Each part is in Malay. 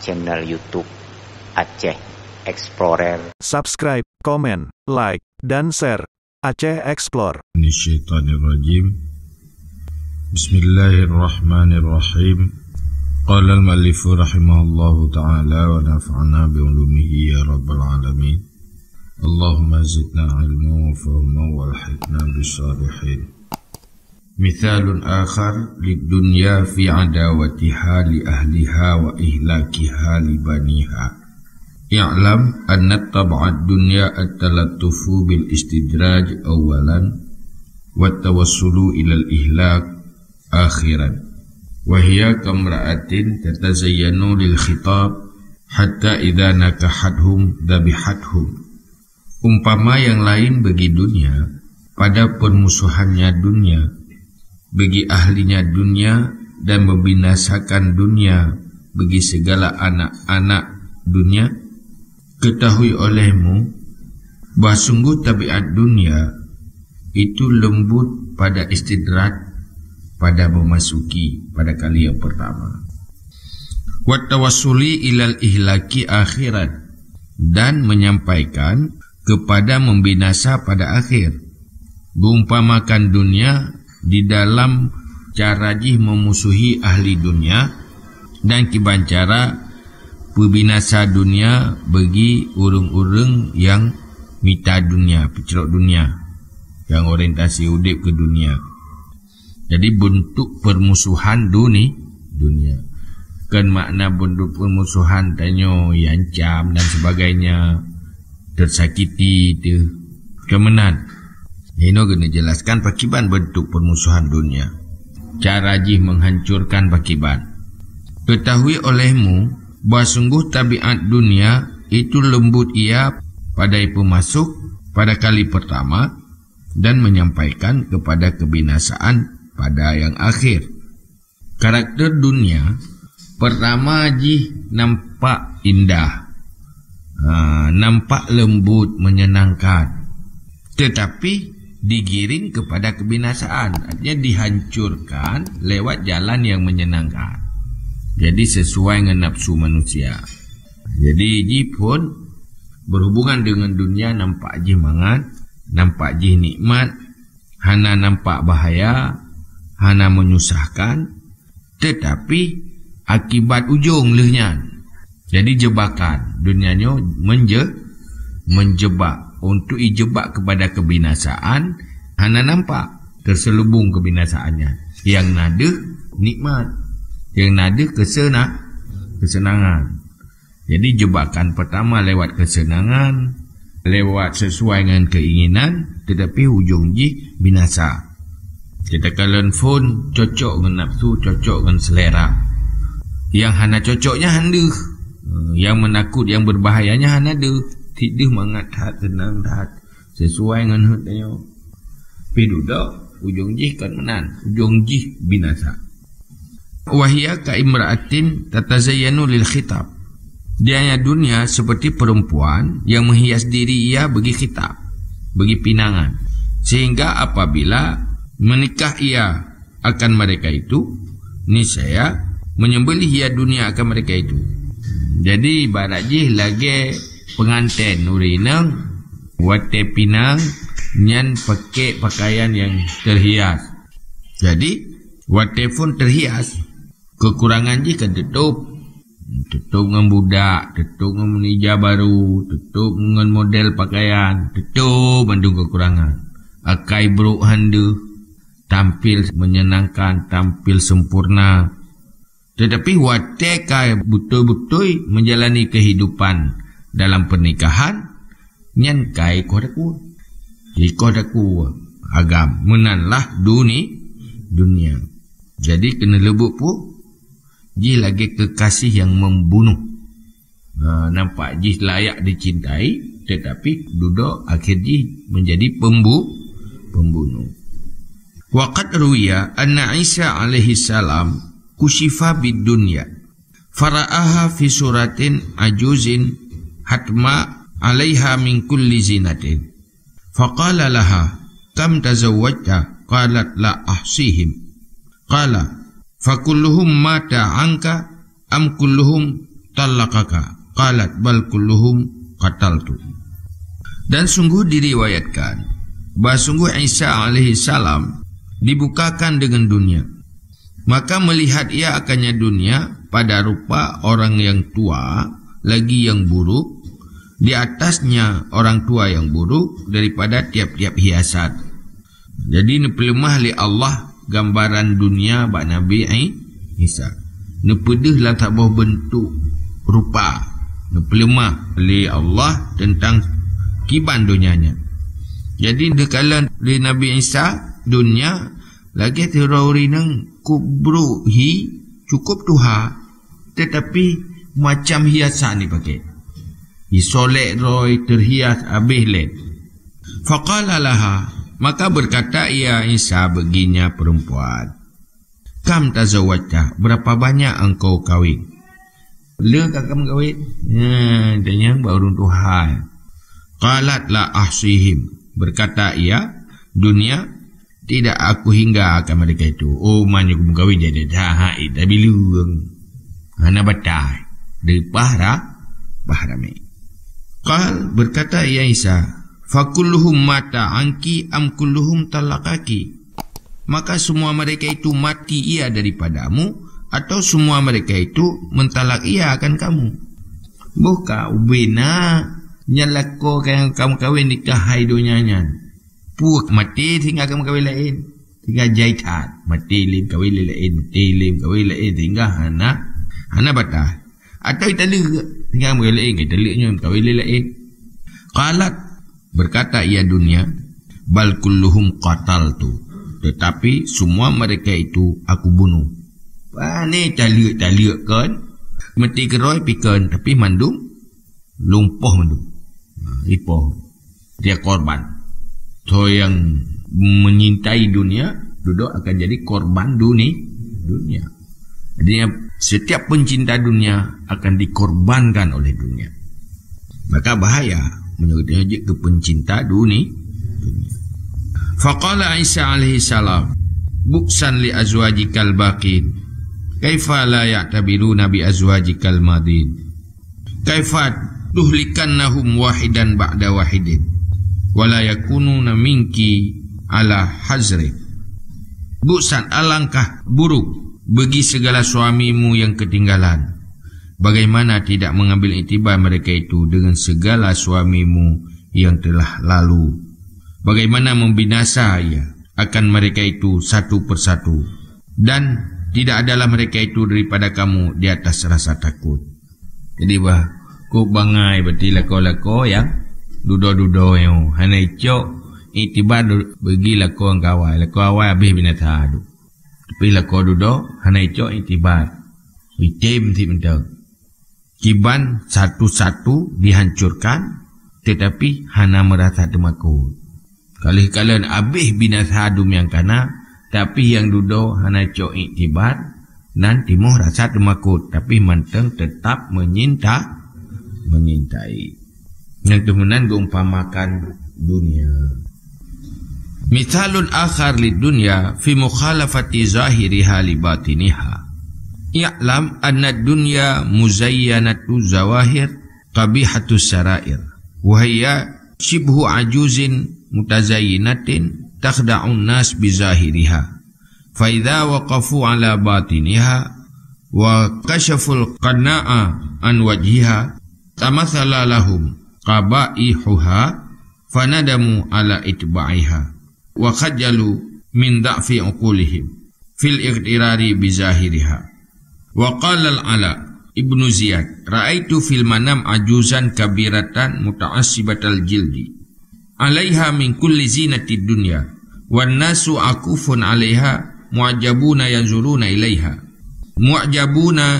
channel YouTube Aceh Explorer. Subscribe, komen, like, dan share Aceh Explore. Minasyaitonirrajim. Bismillahirrahmanirrahim. Qala al-muallif rahimahullahu ta'ala wa nafa'ana bi'ulumihi ya rabbal alamin. Allahumma zidna ilma wa fahma wa alhiqna bisalihin. Mithalun akhar lidunya fi adawatiha li ahliha wa ihlakiha li baniha. I'lam anna tab'ad dunya at-talattufu bil istidraj awalan wa tawassulu ila al-ihlak akhiran. Wa hiya kamra'atin tatazayyanu lil khitab hatta idza nakahathum dhabihathum. Umpama yang lain bagi dunia pada permusuhannya dunia, bagi ahlinya dunia dan membinasakan dunia bagi segala anak-anak dunia. Ketahui olehmu bahawa sungguh tabiat dunia itu lembut pada istidrat, pada memasuki pada kali yang pertama. Wa tawassuli ilal ihlaki akhirat, dan menyampaikan kepada membinasa pada akhir. Diumpamakan dunia di dalam cara memusuhi ahli dunia dan kibancara pembinasa dunia bagi urang-urang yang mita dunia, pecerok dunia, yang orientasi udip ke dunia. Jadi bentuk permusuhan dunia. Kan makna bentuk permusuhan tanyo yancam dan sebagainya, tersakiti itu kemenan. Ini kena jelaskan pakiban bentuk permusuhan dunia. Cara menghancurkan pakiban. Ketahui olehmu bahawa sungguh tabiat dunia itu lembut ia pada pemasuk pada kali pertama dan menyampaikan kepada kebinasaan pada yang akhir. Karakter dunia pertama nampak indah, nampak lembut, menyenangkan, tetapi digiring kepada kebinasaan, artinya dihancurkan lewat jalan yang menyenangkan. Jadi sesuai dengan nafsu manusia. Jadi pun berhubungan dengan dunia nampak mangat, nampak nikmat, hana nampak bahaya, hana menyusahkan, tetapi akibat ujung lehnya. Jadi jebakan dunianya menjebak untuk ijebak kepada kebinasaan, hana nampak terselubung kebinasaannya. Yang nada nikmat, yang nada kesenangan. Jadi jebakan pertama lewat kesenangan, lewat sesuai dengan keinginan, tetapi ujung binasa. Kita kalian phone cocok dengan nafsu, cocok dengan selera. Yang hana cocoknya handa, yang menakut, yang berbahayanya hana ada. Tidak mangat hat, tenang hat, sesuai dengan hatnya. Pidudak ujung kan menan, ujung binasa. Wahia ka imra'atin tatazayyanu lil khitab. Dia dunia seperti perempuan yang menghias diri ia bagi khitab, bagi pinangan. Sehingga apabila menikah ia akan mereka itu, niscaya menyembelih ia dunia akan mereka itu. Jadi ibarat lagi pengantin urinang wate pinang nyan pakai pakaian yang terhias. Jadi wate pun terhias. Kekurangan kan tutup dengan budak, tutup dengan menija baru, tutup dengan model pakaian, tutup bandung kekurangan. Akai bruk handa, tampil menyenangkan, tampil sempurna. Tetapi wate kai betul-betul menjalani kehidupan dalam pernikahan, nyan kai kodaku. Di kodaku agam menanlah dunia. Jadi kena lebut pun lagi kekasih yang membunuh. Nampak layak dicintai, tetapi duduk akhir menjadi pembunuh. Waqad ruwiya anna Isa alaihi salam kushifa bid dunya fara'aha fi suratin ajuzin hatma alaiha min kulli zinatin faqala laha kam tazawwajta qalat la ahsihim qala fakulluhum mata anka am kulluhum talaqaka. Qalat bal kulluhum qataltu. Dan sungguh diriwayatkan bahawa sungguh Isa alaihi salam dibukakan dengan dunia. Maka melihat ia akannya dunia pada rupa orang yang tua lagi yang buruk, di atasnya orang tua yang buruk daripada tiap-tiap hiasan. Jadi ni pelemah li Allah gambaran dunia bak Nabi Isa. Ni pedihlah tak boh bentuk rupa. Ni pelemah li Allah tentang kiban dunianya. Jadi dekala li Nabi Isa dunia lagi terawuri nang kubruhi cukup tuha, tetapi macam hiasan ni pakai. Isolek roy terhias habis let. Faqala laha, maka berkata ia Isa baginya perempuan, kam tazawwajta, berapa banyak engkau kahwin? Le kakam kahwin? Tanya baru Tuhan. Qalat la ahsihim, berkata ia, dunia tidak aku hingga akan mereka itu. Oh, mana aku kahwin jadi dah haid tapi luang. Ana batai dari pahrami. Qal, berkata ia Isa, fakulluhum mata anki am kulluhum talaqaki. Maka semua mereka itu mati ia daripadamu, atau semua mereka itu mentalak ia akan kamu. Buka ubina nyalako yang kamu kahwin nikah haidunya. Puak mati tinggal kamu kahwin lain. Tinggal jaitan. Mati lim kahwin lain. Mati lim kahwin lain. Tinggal hana batah. Atau italah tinggal kamu kahwin lain. Italahnya kahwin lain. Qalat, berkata ia dunia, bal kulluhum qataltu, tetapi semua mereka itu aku bunuh. Ni taliak kan. Mati keroi pikan, tapi mandum lumpuh mandum. Ipoh. Dia korban. So yang menyintai dunia duduk akan jadi korban dunia. Artinya setiap pencinta dunia akan dikorbankan oleh dunia. Maka bahaya menyebut ke pencinta dunia. Faqala Isa alaihi salam, buksan li azwajikal baqin, kaifa la ya'tabiruna bi azwajikal madin, kaifa tuhlikannahum wahidan ba'da wahidin, wala yakununa minki ala hazri. Buksan, alangkah buruk bagi segala suamimu yang ketinggalan. Bagaimana tidak mengambil iktibar mereka itu dengan segala suamimu yang telah lalu. Bagaimana membinasa ia akan mereka itu satu persatu. Dan tidak adalah mereka itu daripada kamu di atas rasa takut. Jadi ku bangai berarti lako-lako yang dudo-dudo yang hana icok itibar bagi lako ang kawai. Lako awai habis binatang adu. Tapi lako dudo hana icok itibar. Itim ti mentang. Kiban satu-satu dihancurkan, tetapi hana merasa temakut. Kali-kalian habis binatang adu yang kana, tapi yang dudo hana icok itibar dan timuh rasa temakut, tapi mentang tetap menyintai. Yang kemudian diumpamakan dunia. Mithalun akhar lid dunya fi mukhalafati zahiriha li batiniha. I'lam anna dunya muzayyanatu zawahir qabihatus sarair. Wa hiya shibhu ajuzin mutazayyinatin takhda'un nas bi zahiriha. Fa idza waqafu ala batiniha wa kashaful qana'a an wajhiha tamathala lahum qaba'ihuha fanadamu ala itba'iha wa khajalu min da'fi uqulihim fil iqtirari bizahiriha. Wa qala al-Ala ibnu Ziyad, ra'aitu fil manam ajuzan kabiratan muta'assibatal jildi alaiha min kulli zinatid dunya wan nasu akufun alaiha mu'ajabuna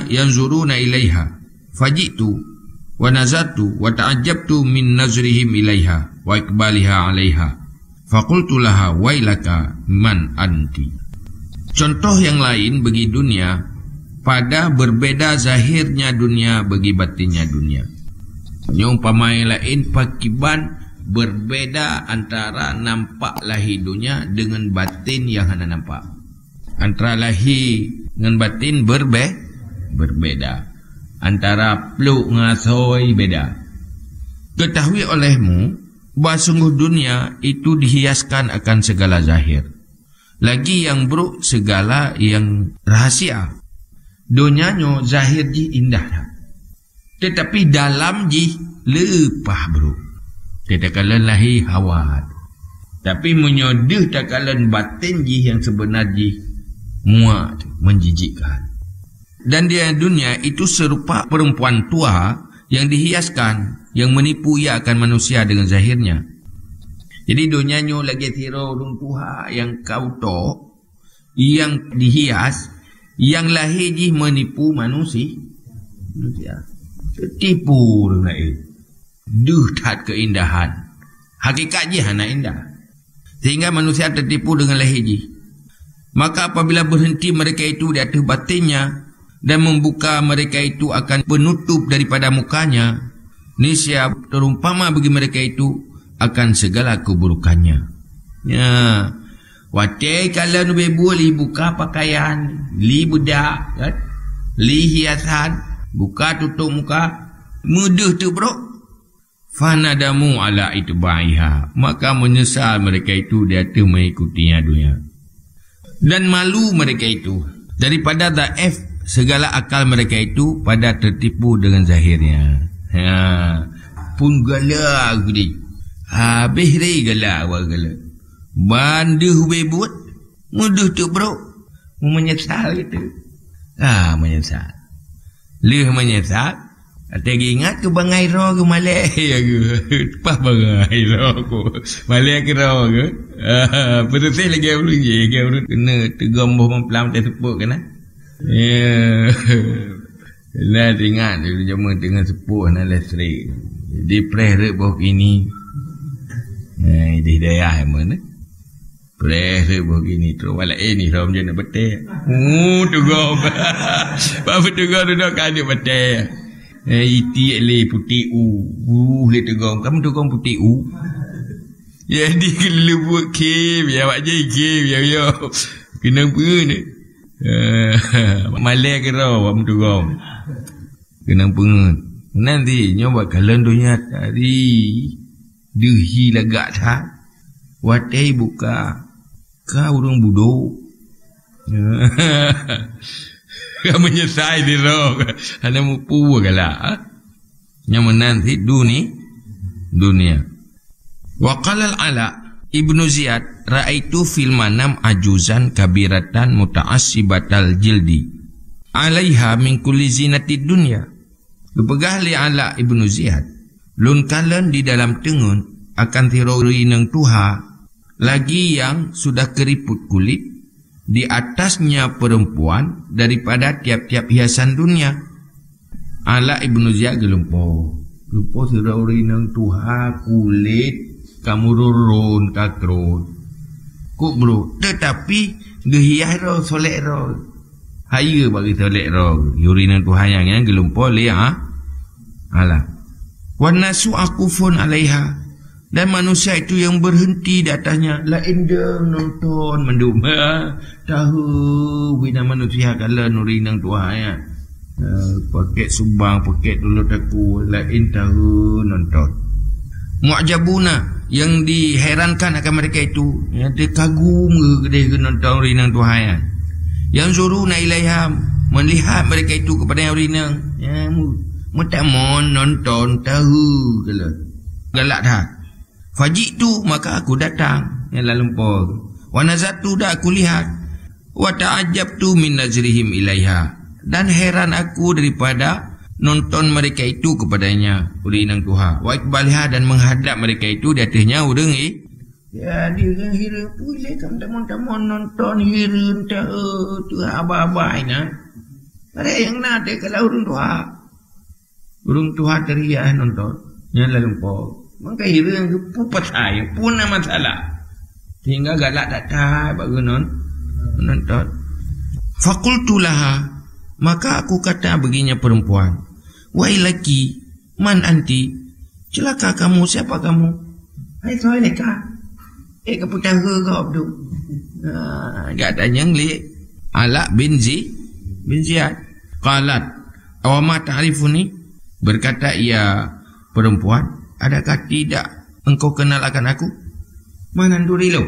yanzuruna ilaiha fajitu wa nazartu wa ta'ajjabtu min nazrihim ilaiha wa ikbaliha alaiha faqultu laha wailaka man anti. Contoh yang lain bagi dunia pada berbeda zahirnya dunia bagi batinnya dunia. Umpamai lain pakiban berbeda antara nampak lahir dunia dengan batin yang hana nampak. Antara lahir dengan batin berbeda. Antara peluk ngasoi beda. Ketahui olehmu bahawa sungguh dunia itu dihiaskan akan segala zahir. Lagi yang buruk segala yang rahasia. Dunianya zahir ji indah dah. Tetapi dalam ji lepah bro. Tidak kala lahir hawa. Tapi menyodeh tak kala batin ji yang sebenar ji muat menjijikkan. Dan dia dunia itu serupa perempuan tua yang dihiaskan, yang menipu ia akan manusia dengan zahirnya. Jadi dunianya lagi tiro orang tua yang kau tok, yang dihias, yang lahir ji menipu manusia. Tertipu dengan itu. Duh tak keindahan. Hakikat ji hana indah. Sehingga manusia tertipu dengan lahir ji. Maka apabila berhenti mereka itu di atas batinnya dan membuka mereka itu akan penutup daripada mukanya, niscaya terumpama bagi mereka itu akan segala keburukannya. Ya, watai kalau boleh buka pakaian, li budak, kan? Li hiasan, buka tutup muka, mudah tu bro. Fanadamu ala itbaiha, maka menyesal mereka itu di atas mengikutinya dunia. Dan malu mereka itu daripada daif segala akal mereka itu pada tertipu dengan zahirnya. Pun galak gede. Habis ri galak awak galak. Banduh bebut. Mudah tu bro. Menyesal gitu. Menyesal. Leh menyesal. Atau ingat ke bangai roh ke malai ke. Pas bangai roh ke. Malai ke roh ke. Perutnya lagi belum je. Kena tegam bahawa pelam tak sepuk kena. Ya. Lah ingat dia zaman dengan sepuh nak lestrik. Jadi preh bawah kini. Dia daya mana? Preh bawah kini terus wala ni rom je nak betul. Tugam. Apa tugam duduk kan dia betul. Iti le putih le tugam. Kamu tugam putih jadi kena buat game ya wak je game ya. Kenapa ni? Malai ke raw am tu gom. Kenapa nanti nyoba kalian dunia tadi dehi lagak tak watai buka kau orang budo. Kau menyesal di raw hanya mupu gala nyaman nanti dunia. Wa qala al-Ala Ibnu Ziyad ra'aitu fil manam ajuzan kabiratan muta'assibatal jildi 'alaiha min kulli zinatid dunya. Dipegah li Ala Ibnu Ziyad lun kalan di dalam tengun akan tirori nang tuha lagi yang sudah keriput kulit di atasnya perempuan daripada tiap-tiap hiasan dunia. Ala Ibnu Ziyad gelumpo tirori nang tuha kulit kamu rurun kakrun kuk bro, tetapi gehiah ro solek ro haya bagi solek ro yurinan Tuhan yang gelumpur lihat ala wanasu akufun alaiha dan manusia itu yang berhenti di atasnya la indeng nonton mendum tahu bina manusia kala nurinang Tuhan ya paket subang paket dulu taku la tahu nonton mu'jabuna yang diherankan akan mereka itu ya, dia kagum gede nonton rinang Tuhan ya. Yang zuruna ilaiha melihat mereka itu kepada yang rinang ya, mutamon nonton tahu galak dah fajik tu maka aku datang yang lalu pol wa nazatu dah aku lihat wa ta'ajabtu min nazrihim ilaiha dan heran aku daripada nonton mereka itu kepadanya urinang Tuhan wa ikbalha dan menghadap mereka itu di atasnya urang ya dia kan hira pulih kamu nonton hira tu abah-abah ina ada yang nak dia kalau urang Tuhan teriak nonton yang lalu po maka hira pupat saya pun masalah sehingga galak datang bagi nonton fakultu laha maka aku kata baginya perempuan wahai laki, man anti? Celaka kamu, siapa kamu? Hai soaleka. Keputaha kau tu. Gak ada yang li. Ala bin Ziyad. Qalat Awama ta'rifuni? Berkata ia perempuan, adakah tidak engkau kenal akan aku? Mana duri lo?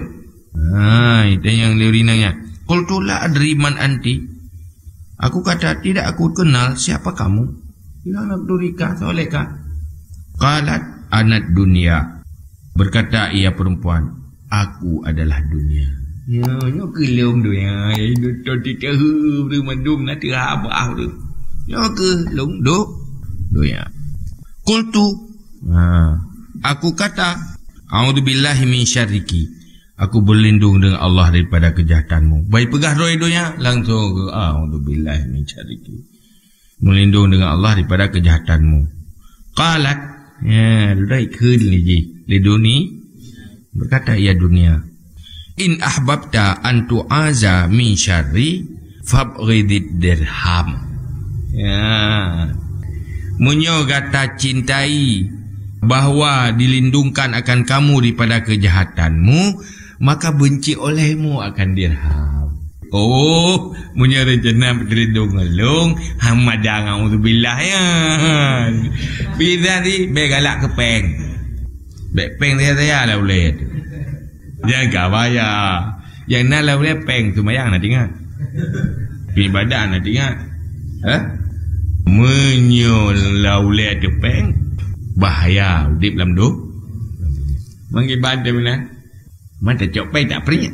Itu yang lirinanya. Qultu la adri man anti. Aku kata, tidak aku kenal siapa kamu. Bilang durika, solehkah? Qalat anat dunia. Berkata ia perempuan, aku adalah dunia. Ya, kelum tu ya. Itu tidak mandum nanti abah tu. Ya kelum duk. Dunia. Qultu. Aku kata, a'udzubillahi min syarriki. Aku berlindung dengan Allah daripada kejahatanmu. Baik pegah roh dunia, langsung ke a'udzubillahi min syarriki. Berlindung dengan Allah daripada kejahatanmu. Qalat, ya, dah ikut ni dunia. Berkata ia dunia, in ahbabta an tu'aza min syarri fabghidid dirham. Ya. Munyo kata cintai bahawa dilindungkan akan kamu daripada kejahatanmu, maka benci olehmu akan dirham. Oh, munyo rencana berlindung ngelung hamadang auzubillah ya. Bidari begalak kepeng. Peng saya lah boleh. Jangan kawaya. Yang nak lah boleh peng semayang nak ingat. Ibadah nak ingat. Menyol lah boleh ada peng. Bahaya udip dalam tu. Mengibadah mana? Mana cok peng tak peringat.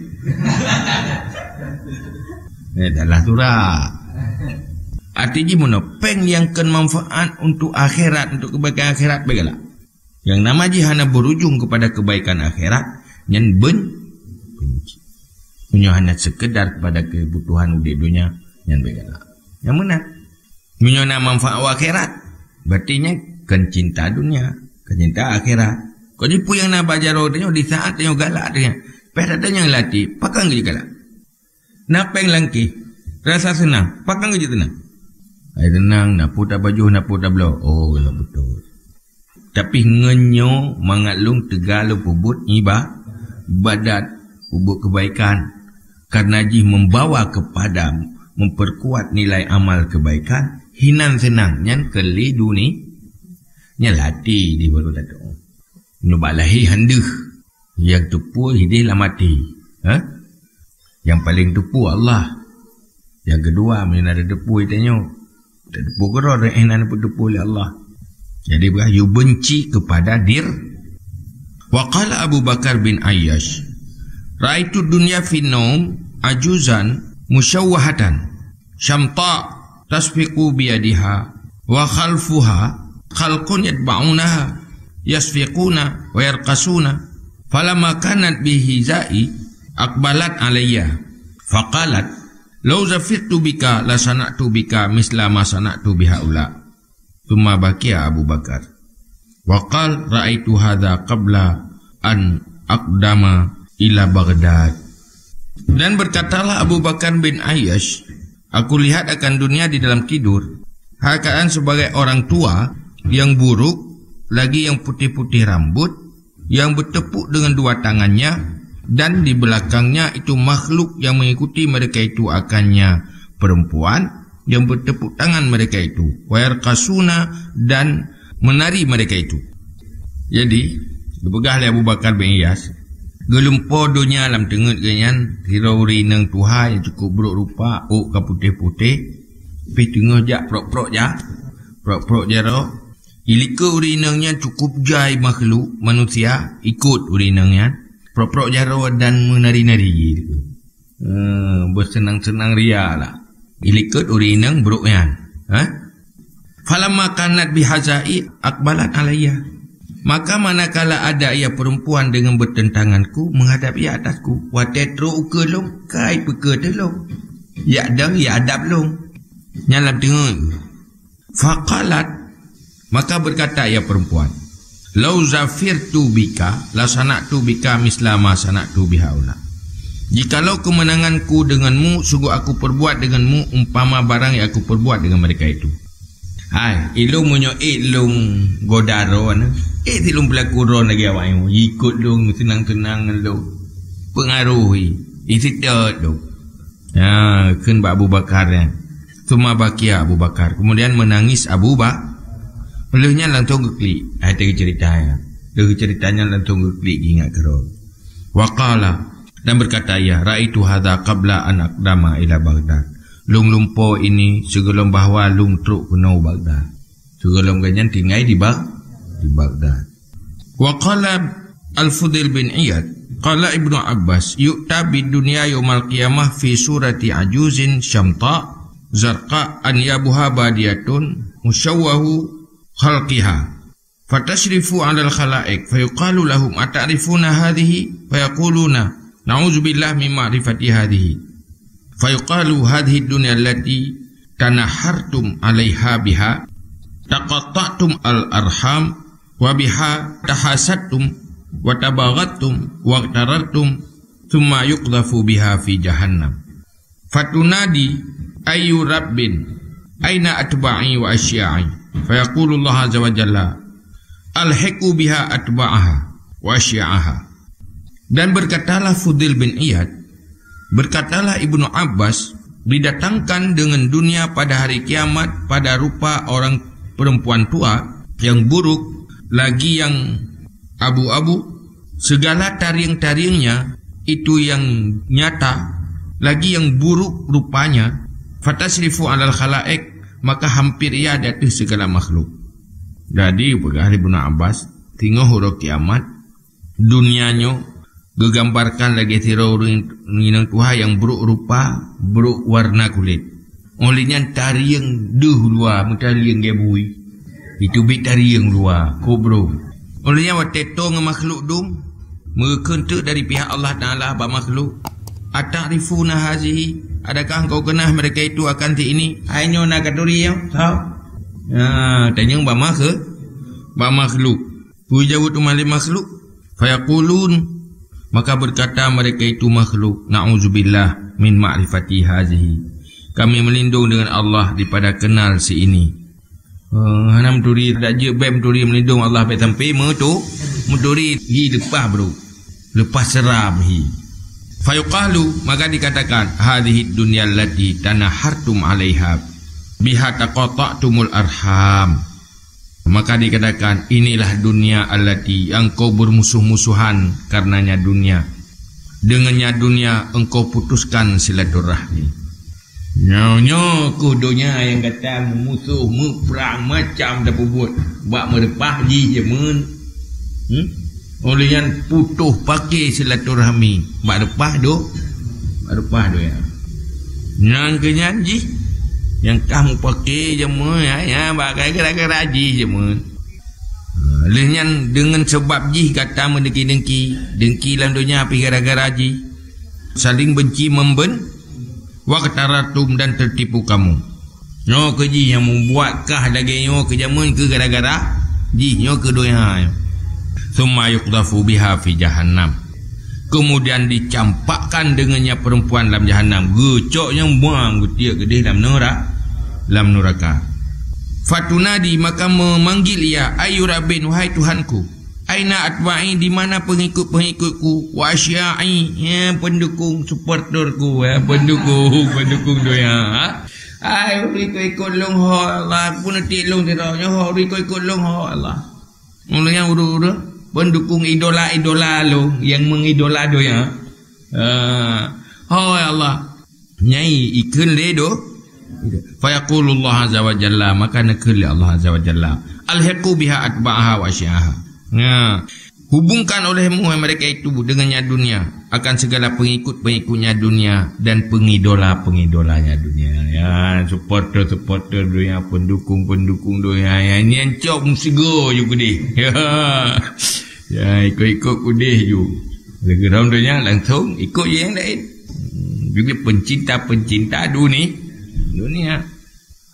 Dalam surah. Artinya mana? Peng yang kan manfaat untuk akhirat, untuk kebaikan akhirat begalah. Yang nama jihana berujung kepada kebaikan akhirat, yang benci. Punya hanya sekedar kepada kebutuhan udik dunia, yang begalah. Yang mana? Punya nama manfaat akhirat, berarti kan cinta dunia, kan cinta akhirat. Kau jipu yang nak baca rodanya di saat yang galak dia. Pada yang latih, pakang je galak. Napeng langki, rasa senang, pakang je tenang. Ay tenang, nak putar baju, nak putar belau. Oh, betul. Tapi ngenyo mangatlung tegalo pubut ibadat pubut kebaikan karena jih membawa kepada memperkuat nilai amal kebaikan hinan senang nyan keli duni nyalati di baru tado nubalahi handuh yang tepu hidih lah mati yang paling tepu Allah, yang kedua mana ada tepu itanyo tepu geror enan tepu oleh Allah. Jadi you benci kepada dir. Wa qala Abu Bakar bin Ayyash, ra'aitu dunya fi naum ajuzan musyawwahatan syamta tasfiqu bi yadiha wa khalfuha khalqun yatba'unaha yasfiquna wa yarqasuna falamma kanat bihi za'i aqbalat alayya faqalat law zafirtu bika la sana'tu bika misla ma sana'tu bihaula. Thumma bakia Abu Bakar. Wa qal ra'aitu hadha qabla an aqdama ila Baghdad. Dan berkatalah Abu Bakar bin Ayyash, aku lihat akan dunia di dalam tidur, keadaan sebagai orang tua yang buruk, lagi yang putih-putih rambut, yang bertepuk dengan dua tangannya, dan di belakangnya itu makhluk yang mengikuti mereka itu akannya perempuan yang bertepuk tangan mereka itu, wayarqasuna dan menari mereka itu. Jadi dipegah oleh Abu Bakar bin Iyas, gelumpo dunia alam tengut ganyan hirauri nang Tuhan yang cukup buruk rupa, ka putih-putih, pi tengah jak prok-prok jaro, ilika urinangnya cukup jai makhluk manusia ikut urinangnya, prok-prok jaro dan menari-nari. Bersenang-senang ria lah. Ilikut urinang buruknya. Falamma kanat bihazai akbalat alayya. Maka manakala ada ia perempuan dengan bertentanganku menghadap ia atasku, wa tetro ukelong kai peketelong. Ya dang ya adab long. Nyalam tengok. Faqalat, maka berkata ia perempuan, lau zafirtu bika la sana'tu bika misla ma sana'tu bihaula. Jikalau kemenanganku denganmu, sungguh aku perbuat denganmu umpama barang yang aku perbuat dengan mereka itu. Hai, ilung munyo ilung godaro ana. Ilung berlaku ron lagi awakmu. Ikut lung senang-senang lu. Pengaruhi. Isitat lu. Ya, kan Abu Bakar ya. Thumma bakia Abu Bakar. Kemudian menangis Abu Bakar. Melihnya langsung keklik. Itu ceritanya. Dari ceritanya langsung keklik ingat kerana. Waqala. Dan berkata, ya, ra'aitu hadha qabla an aqdama ila Baghdad. Lung lumpo ini sebelum bahawa lung truk kenau Baghdad. Sebelum ganyan tinggal di Baghdad. Waqala Al-Fudail bin Iyad. Qala Ibnu Abbas, yu'ta bid dunya yaumal qiyamah fi surati ajuzin syamta zarqa an yabuha badiyatun musyawwahu khalqiha fatashrifu 'ala al-khalaiq fayuqalu lahum ata'rifuna hadhihi fayaquluna na'udzubillah min ma'rifati hadhihi fayuqalu hadhihi ad-dunya allati tanahartum 'alaiha biha taqatta'tum al-arham wa biha tahasadtum wa tabaghattum wa tarartum thumma yuqdhafu biha fi jahannam fatunadi ayyu rabbin aina atba'i wa asya'i fayaqulu Allah azza wa jalla alhiqu biha atba'aha wa asya'aha. Dan berkatalah Fudail bin Iyad, berkatalah Ibnu Abbas, didatangkan dengan dunia pada hari kiamat pada rupa orang perempuan tua yang buruk, lagi yang abu-abu, segala taring-taringnya itu yang nyata, lagi yang buruk rupanya. Fatasrifu 'alal khalaik, maka hampir ia di atas segala makhluk. Jadi berkata Ibnu Abbas, tengok huruf kiamat dunianya gegambarkan lagi orang tua yang buruk rupa, buruk warna kulit. Olehnya taring duh luar, taring gebui. Itu bit taring luar, kobro. Olehnya wateto dengan makhluk dum mengentuk dari pihak Allah Ta'ala ba makhluk. Ata'rifuna hazihi, adakah engkau kenal mereka itu akan ini? Ainyo nak katuri ya? Tahu? Tanya ba makhluk. Pujawu tu mali makhluk. Fayaqulun, maka berkata mereka itu makhluk. Na'udzubillah min ma'rifati hazihi. Kami melindung dengan Allah daripada kenal si ini. Hanam turi tak je bem turi melindung Allah pai sampai muturi hi lepas bro. Lepas seram hi. Fayuqalu, maka dikatakan hadhihi dunya allati tanahartum 'alaiha biha taqatta'tumul arham. Maka dikatakan inilah dunia allati engkau bermusuh-musuhan karenanya dunia. Dengannya dunia engkau putuskan silaturahmi. Nyo kudonya yang kata musuh perang macam dah buat buat merepah ji je men. Oleh yang putuh pakai silaturahmi buat repah do ya. Yang kenyanji yang kamu pakai je men ya bagai gara-gara ji je men. Lehnya dengan sebab ji kata dengki dalam dunia api gara-gara ji saling benci wa ketaratum dan tertipu kamu. Nyo keji yang membuatkah lagi nyo kejamun ke gara-gara ji nyo ke doya. Thumma yuqdafu biha fi jahannam. Kemudian dicampakkan dengannya perempuan dalam jahannam. Gecoknya buang getiak gedih dalam neraka. Fatunadi, maka memanggil ia, ayu rabbin, wahai Tuhanku. Aina atba'i, di mana pengikut-pengikutku, wa asya'i, ya, pendukung supporterku, ya, pendukung doya. Ai ikut long ho Allah, pun nanti long dia ho ikut long ho Allah. Mulanya udah pendukung idola lo yang mengidola doya. Ya Allah. Nyai ikun ledo. Fa yaqulullah azza wa jalla, maka nakul Allah azza wa jalla. Alhiqu biha atba'aha wa asyaha. Ya, hubungkan olehmu mereka itu dengannya dunia, akan segala pengikut-pengikutnya dunia dan pengidola-pengidolanya dunia. Ya, supporter dunia, pendukung dunia. Ya, ini encok musigo juga deh. Ya, ikut kudih ju. Background dunia langsung ikut je yang lain. Juga pencinta dunia.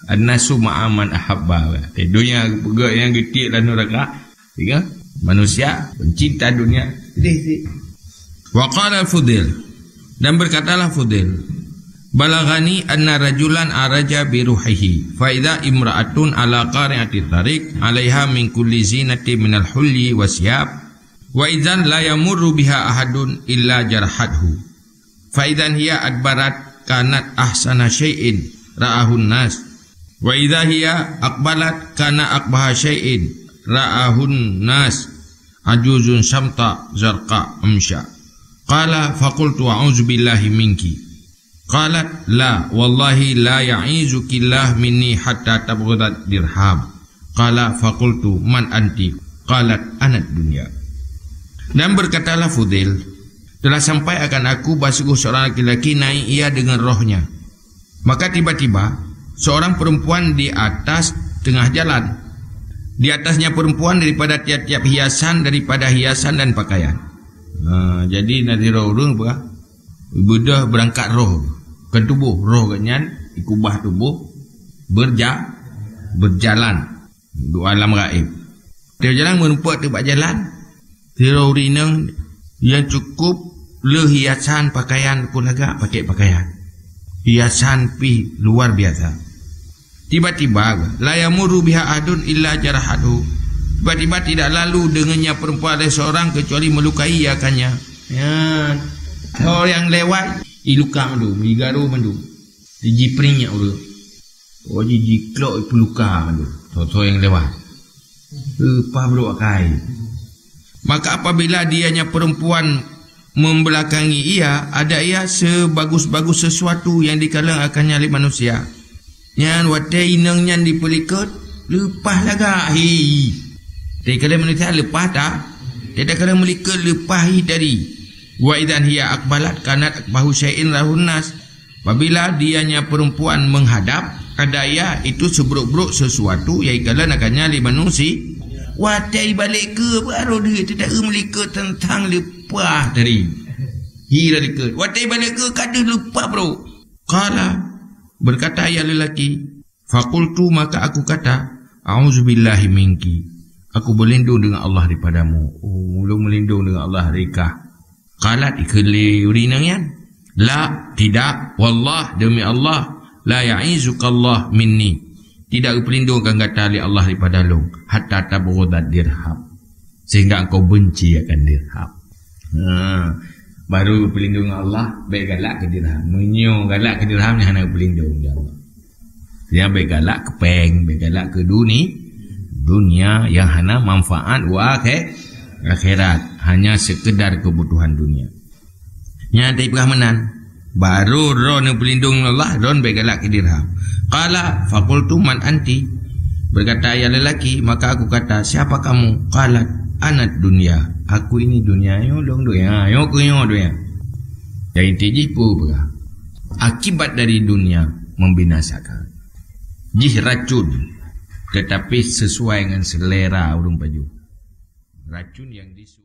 An-nasu ma'aman ahabba. Dunia pegak yang getik dan neraka. Tiga manusia pencinta dunia. Wa qala Fudail, dan berkatalah Fudail, balagani anna rajulan araja bi ruhihi fa idza imra'atun ala qari'ati tariq 'alaiha min kulli zinati minal hulli wasyab wa idzan la yamurru biha ahadun illa jarhathu fa idzan hiya adbarat kanat ahsana syai'in ra'ahun nas. Wa idza hiya aqbalat kana aqbaha syai'in ra'ahun nas ajuzun samta zarqa amsha. Qala faqultu a'udzu billahi minki. Qalat la wallahi la ya'izuki Allah minni hatta tabghadat dirham. Qala faqultu man anti? Qalat anad dunya. Dan berkatalah Fudail, telah sampai akan aku bahawa seorang laki-laki naik ia dengan rohnya. Maka tiba-tiba seorang perempuan di atas tengah jalan. Di atasnya perempuan daripada tiap-tiap hiasan, daripada hiasan dan pakaian. Jadi nanti roh apa? Bedah berangkat roh. Kan tubuh roh kanyan ikubah tubuh berjalan di alam gaib. Dia jalan menumpuk tempat jalan. Tirau rinang yang cukup le hiasan pakaian pun agak pakai pakaian. Hiasan pi luar biasa. Tiba-tiba la yamuru biha adun illa jarahadu. Tiba-tiba tidak lalu dengannya perempuan ada seorang kecuali melukai akannya. Ya. Orang yang lewat iluka mandu, migaru mandu. Dijipringnya urut. Oh jiklok peluka mandu. Toto yang lewat. Lepas bro akai. Maka apabila dianya perempuan membelakangi ia, ada ia sebagus-bagus sesuatu yang dikalang akannya oleh manusia. Yang watai inang yang dipelikat, lepas laga. Tapi kalau manusia lepas tak? Tidak kalau melikat lepas dari. Wa idan hiya akbalat kanat akbahu syai'in lahun nas. Apabila dianya perempuan menghadap, ada ia itu seburuk-buruk sesuatu yang dikalang akannya oleh manusia. Watai balik ke baru dia tidak melikat tentang lepas dari. Hira dekat. Watai balik ke kada lupa bro. Qala berkata ayah lelaki. Fakultu maka aku kata. A'udzubillahi minki. Aku berlindung dengan Allah daripadamu. Oh, mula melindung dengan Allah rikah. Qalat ikeli urinangan. La tidak. Wallah demi Allah. La ya'izukallah minni. Tidak pelindungkan kata oleh Allah daripada lu. Hatta tabghadat dirham. Sehingga engkau benci akan dirham. Baru pelindung Allah, baik galak ke dirham. Menyo galak ke dirham yang nak pelindung ya Allah. Dia baik galak ke peng, baik galak ke dunia yang hanya manfaat wa akhirat. Hanya sekedar kebutuhan dunia. Yang dari perahmanan. Baru ron pelindung Allah, ron baik galak ke dirham. Qala faqultu man anti? Berkata ayah lelaki, maka aku kata, siapa kamu? Qalat anat dunia. Aku ini dunia. Yo dong dunia. Yo kunyo dunia. Jadi tijipu berah. Akibat dari dunia membinasakan. Jih racun. Tetapi sesuai dengan selera urung baju. Racun yang disukai.